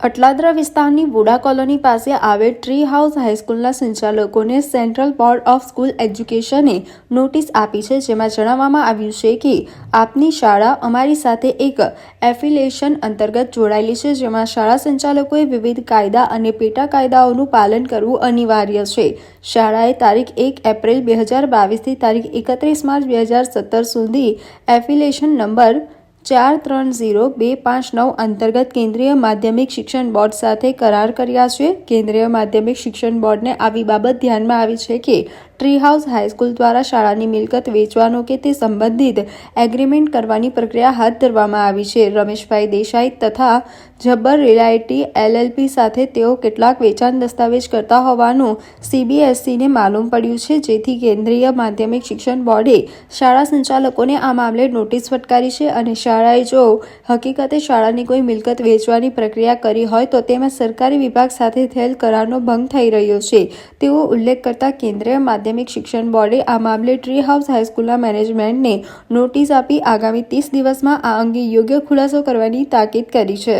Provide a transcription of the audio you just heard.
અટલાદરા વિસ્તારની વુડા કોલોની પાસે આવેલ ટ્રી હાઉસ હાઈસ્કૂલના સંચાલકોને સેન્ટ્રલ બોર્ડ ઓફ સ્કૂલ એજ્યુકેશને નોટિસ આપી છે, જેમાં જણાવવામાં આવ્યું છે કે આપની શાળા અમારી સાથે એક એફિલિએશન અંતર્ગત જોડાયેલી છે, જેમાં શાળા સંચાલકોએ વિવિધ કાયદા અને પેટા કાયદાઓનું પાલન કરવું અનિવાર્ય છે. શાળાએ તારીખ 1 એપ્રિલ 2022થી તારીખ 31 માર્ચ 2017 સુધી એફિલિએશન નંબર 430259 અંતર્ગત કેન્દ્રીય માધ્યમિક શિક્ષણ બોર્ડ સાથે કરાર કર્યા છે. કેન્દ્રીય માધ્યમિક શિક્ષણ બોર્ડને આવી બાબત ધ્યાનમાં આવી છે કે ટ્રી હાઉસ હાઈસ્કૂલ દ્વારા શાળાની મિલકત વેચવાનો કે તે સંબંધિત એગ્રીમેન્ટ કરવાની પ્રક્રિયા હાથ ધરવામાં આવી છે. રમેશભાઈ દેસાઈ તથા જબ્બર રિયાલ્ટી LLP સાથે તેઓ કેટલાક વેચાણ દસ્તાવેજ કરતા હોવાનું CBSEને માલુમ પડ્યું છે, જેથી કેન્દ્રીય માધ્યમિક શિક્ષણ બોર્ડે શાળા સંચાલકોને આ મામલે નોટિસ ફટકારી છે અને શાળાએ જો હકીકતે શાળાની કોઈ મિલકત વેચવાની પ્રક્રિયા કરી હોય તો તેમાં સરકારી વિભાગ સાથે થયેલ કરારનો ભંગ થઈ રહ્યો છે તેવો ઉલ્લેખ કરતા કેન્દ્રીય માધ્યમિક શિક્ષણ બોર્ડે આ મામલે ટ્રી હાઉસ હાઈસ્કૂલના મેનેજમેન્ટને નોટિસ આપી આગામી 30 દિવસમાં આ અંગે યોગ્ય ખુલાસો કરવાની તાકીદ કરી છે.